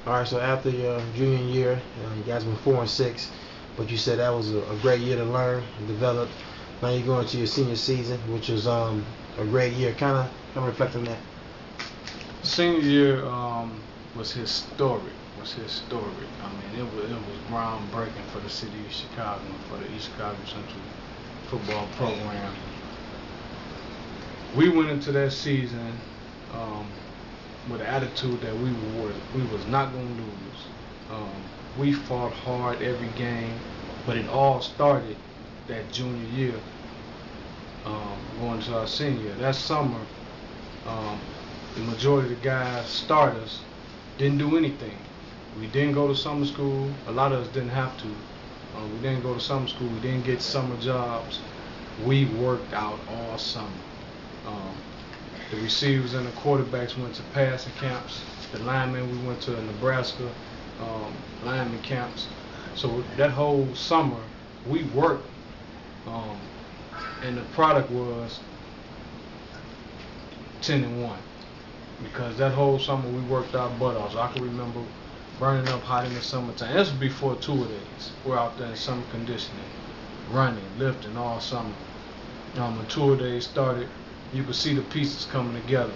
All right, so after your junior year, you guys went 4-6, but you said that was a great year to learn and develop. Now you're going to your senior season, which was a great year. Kind of reflect on that. Senior year was historic. Was historic. I mean, it was groundbreaking for the city of Chicago and for the East Chicago Central football program. We went into that season with the attitude that we was not going to lose. We fought hard every game, but it all started that junior year, going to our senior year. That summer, the majority of the guys, starters, didn't do anything. We didn't go to summer school. A lot of us didn't have to. We didn't go to summer school. We didn't get summer jobs. We worked out all summer. Um, the receivers and the quarterbacks went to passing camps. The linemen, we went to Nebraska lineman camps. So that whole summer, we worked, and the product was 10-1. Because that whole summer we worked our butt off. So I can remember burning up hot in the summertime. This was before tour-days. We're out there in summer conditioning, running, lifting all summer. When tour-days started, you could see the pieces coming together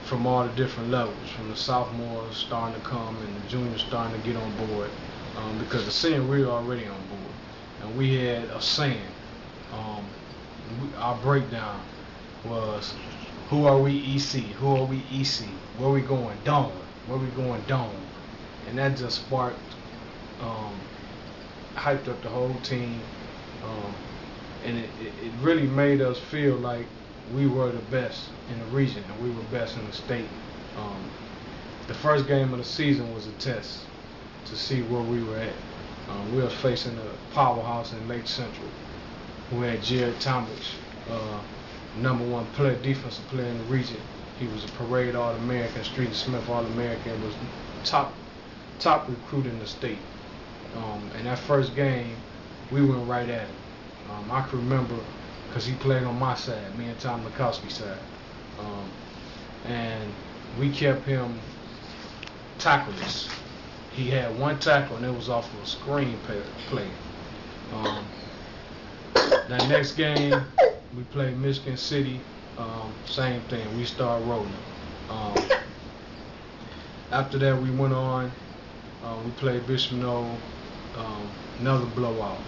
from all the different levels, from the sophomores starting to come and the juniors starting to get on board, because the senior we were already on board, and we had a saying. Our breakdown was, who are we EC? Who are we EC? Where we going? Dome. Where we going? Dome. And that just sparked, hyped up the whole team, and it really made us feel like we were the best in the region and we were best in the state. The first game of the season was a test to see where we were at. We were facing a powerhouse in Lake Central, who had Jared Talmadge, #1 defensive player in the region. He was a parade All-American, Street Smith All-American, was top recruit in the state. And that first game, we went right at him. I can remember, because he played on my side, me and Tom Mikowski's side. And we kept him tackleless. He had one tackle, and it was off of a screen play. That next game, we played Michigan City. Same thing. We started rolling. After that, we went on. We played Bishop Noel. Another blowout.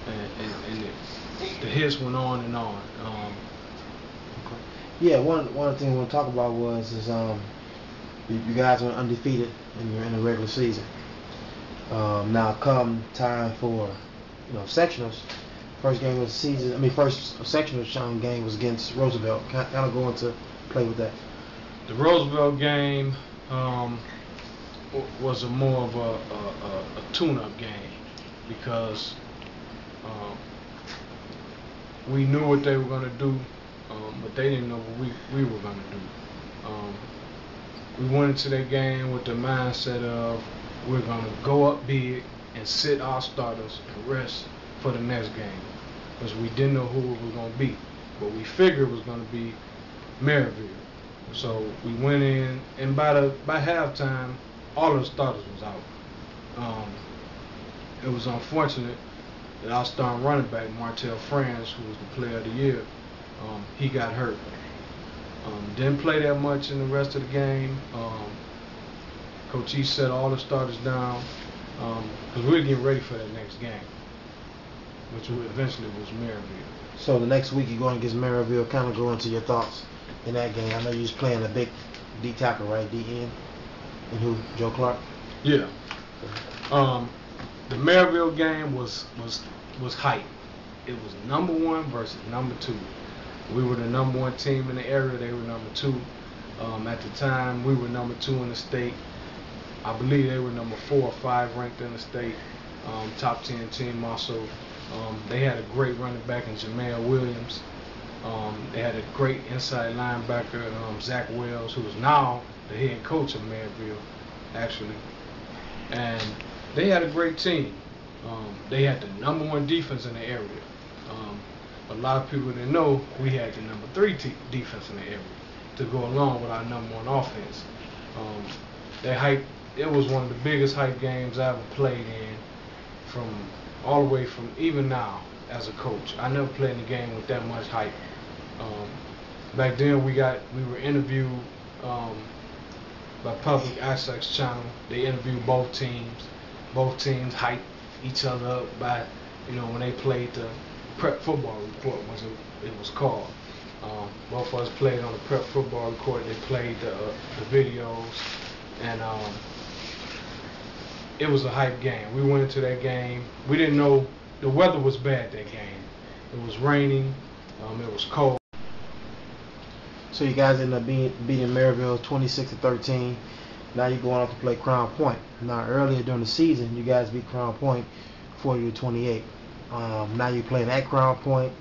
And the hits went on and on. Okay. Yeah, one thing we want to talk about is you guys were undefeated in the regular season. Now come time for sectionals. First game of the season. First sectional game was against Roosevelt. Kind of going to play with that. The Roosevelt game was more of a tune-up game, because we knew what they were going to do, but they didn't know what we were going to do. We went into that game with the mindset of, we're going to go up big and sit our starters and rest for the next game, because we didn't know who it was going to be, but we figured it was going to be Maryville. So we went in, and by halftime, all of the starters was out. It was unfortunate that our starting running back, Martell Franz, who was the player of the year, he got hurt. Didn't play that much in the rest of the game. Coach E set all the starters down, because we were getting ready for that next game, which eventually was Maryville. So the next week you're going against Maryville. Kind of go into your thoughts in that game. I know you was playing a big D tackle, right? DN, and who? Joe Clark. Yeah. The Maryville game was hype. It was #1 versus #2. We were the #1 team in the area. They were #2. At the time, we were #2 in the state. I believe they were #4 or 5 ranked in the state. Top 10 team also. They had a great running back in Jamel Williams. They had a great inside linebacker, Zach Wells, who is now the head coach of Maryville, actually. And they had a great team. They had the #1 defense in the area. A lot of people didn't know we had the #3 defense in the area to go along with our #1 offense. They hype. It was one of the biggest hype games I ever played in. From all the way from even now as a coach, I never played in a game with that much hype. Back then we were interviewed by Public Access Channel. They interviewed both teams. Both teams hyped each other up by, when they played the Prep Football Report, it was called. Both of us played on the Prep Football Report. They played the videos, and it was a hype game. We went into that game. We didn't know the weather was bad that game. It was raining. It was cold. So you guys ended up beating Maryville 26-13. Now you're going off to play Crown Point. Now earlier during the season, you guys beat Crown Point 40-28. Now you're playing at Crown Point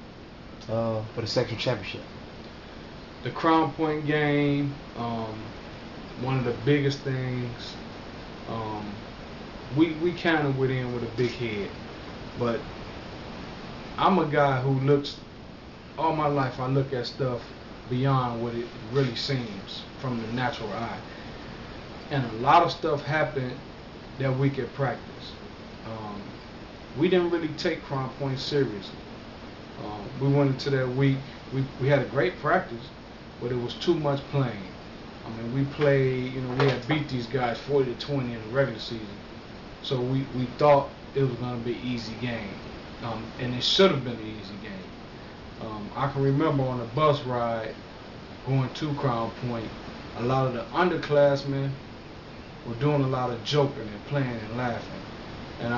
for the section championship. The Crown Point game, one of the biggest things, we kind of went in with a big head, but I'm a guy who looks, all my life I look at stuff beyond what it really seems from the natural eye. And a lot of stuff happened that week at practice. We didn't really take Crown Point seriously. We went into that week, we had a great practice, but it was too much playing. I mean, we played, we had beat these guys 40-20 in the regular season. So we thought it was going to be an easy game. And it should have been an easy game. I can remember on the bus ride going to Crown Point, a lot of the underclassmen were doing a lot of joking and playing and laughing. And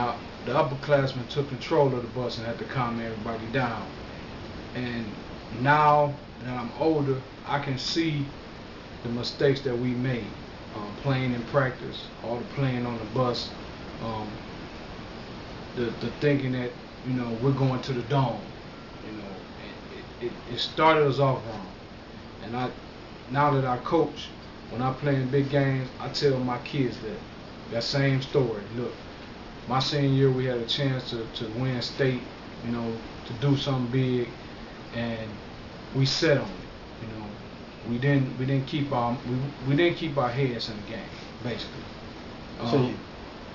the upperclassmen took control of the bus and had to calm everybody down. And now that I'm older, I can see the mistakes that we made playing in practice, all the playing on the bus, the thinking that we're going to the dome. It started us off wrong. And now that I coach, when I play in big games, I tell my kids that same story. Look, my senior year we had a chance to win state, to do something big, and we set on it. We didn't keep our heads in the game, basically.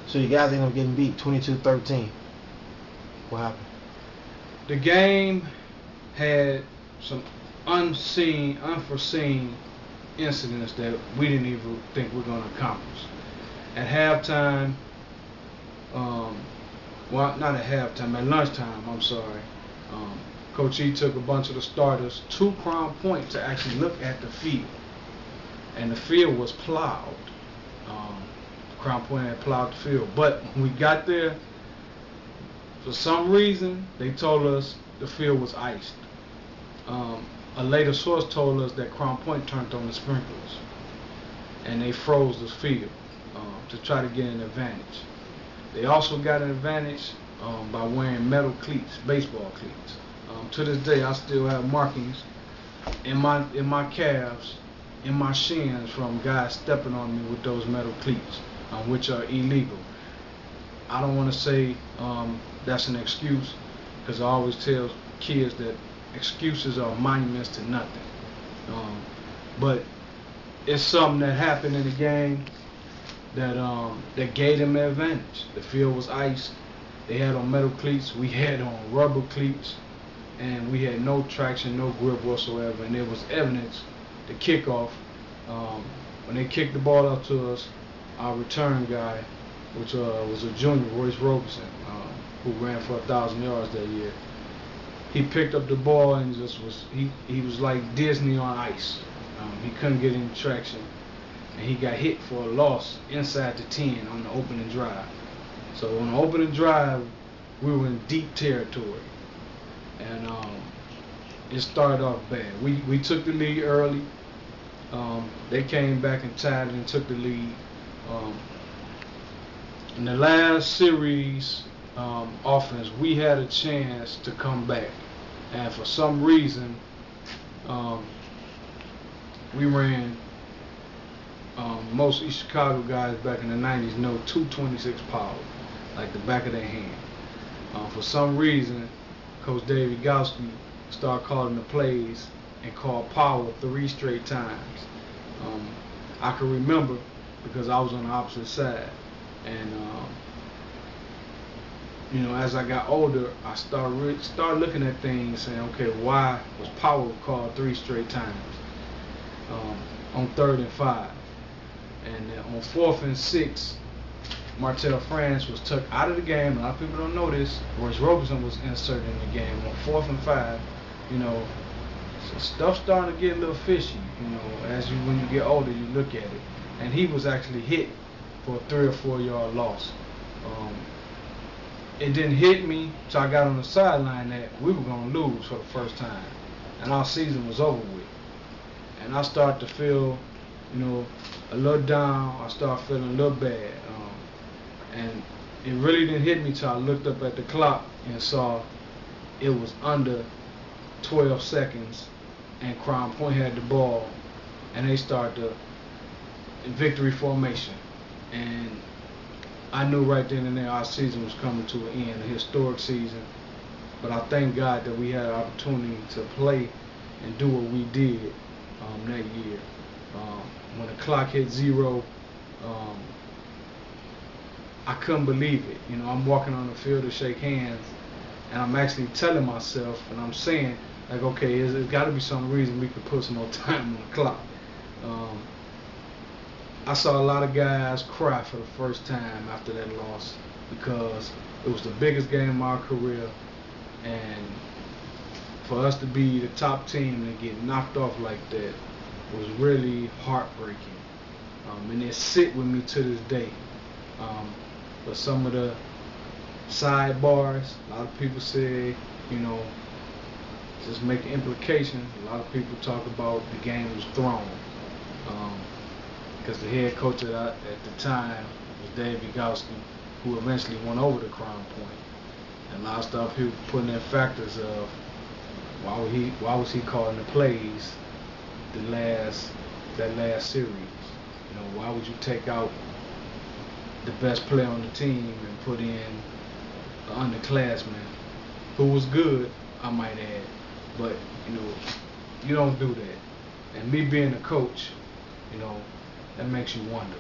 So you guys ended up getting beat 22-13. What happened? The game had some unforeseen incidents that we didn't even think we were going to accomplish. At halftime, well, not at halftime, at lunchtime, I'm sorry, Coach E took a bunch of the starters to Crown Point to actually look at the field. And the field was plowed. Crown Point had plowed the field. But when we got there, for some reason, they told us the field was iced. A later source told us that Crown Point turned on the sprinklers and they froze the field to try to get an advantage. They also got an advantage by wearing metal cleats, baseball cleats. To this day, I still have markings in my calves, in my shins from guys stepping on me with those metal cleats, which are illegal. I don't want to say that's an excuse, because I always tell kids that excuses are monuments to nothing. But it's something that happened in the game that gave them the advantage. The field was iced. They had on metal cleats. We had on rubber cleats, and we had no traction, no grip whatsoever. And there was evidence. The kickoff, when they kicked the ball out to us, our return guy, which was a junior, Royce Robeson, who ran for 1,000 yards that year. He picked up the ball and he was like Disney on ice. He couldn't get any traction, and he got hit for a loss inside the 10 on the opening drive. So on the opening drive, we were in deep territory, and it started off bad. We took the lead early. They came back and tied it and took the lead. In the last series offense, we had a chance to come back, and for some reason we ran, most East Chicago guys back in the 90s know 226 power like the back of their hand. For some reason, Coach David Gowski started calling the plays and called power 3 straight times. I can remember because I was on the opposite side. And you know, as I got older, I started looking at things, saying, okay, why was power called 3 straight times on 3rd and 5, and then on 4th and 6, Martell France was took out of the game. A lot of people don't know this. Royce Roberson was inserted in the game on 4th and 5. You know, so stuff's starting to get a little fishy. You know, when you get older, you look at it, and he was actually hit for a 3 or 4 yard loss. It didn't hit me, so I got on the sideline that we were going to lose for the first time, and our season was over with. And I started to feel, you know, a little down. I started feeling a little bad, and it really didn't hit me till I looked up at the clock and saw it was under 12 seconds, and Crown Point had the ball, and they started the victory formation, and I knew right then and there our season was coming to an end, a historic season. But I thank God that we had an opportunity to play and do what we did that year. When the clock hit 0, I couldn't believe it. You know, I'm walking on the field to shake hands, and I'm actually telling myself, and I'm saying, like, okay, there's got to be some reason we could put some more time on the clock. I saw a lot of guys cry for the first time after that loss, because it was the biggest game of my career, and for us to be the top team and get knocked off like that was really heartbreaking. And it sit with me to this day. But some of the sidebars, a lot of people say, you know, just make an implication. A lot of people talk about the game was thrown. Because the head coach at the time was Dave Bigowski, who eventually went over to Crown Point. And a lot of stuff people putting in factors of why was he calling the plays that last series? You know, why would you take out the best player on the team and put in an underclassman who was good, I might add, but you know, you don't do that. And me being a coach, you know, that makes you wonder.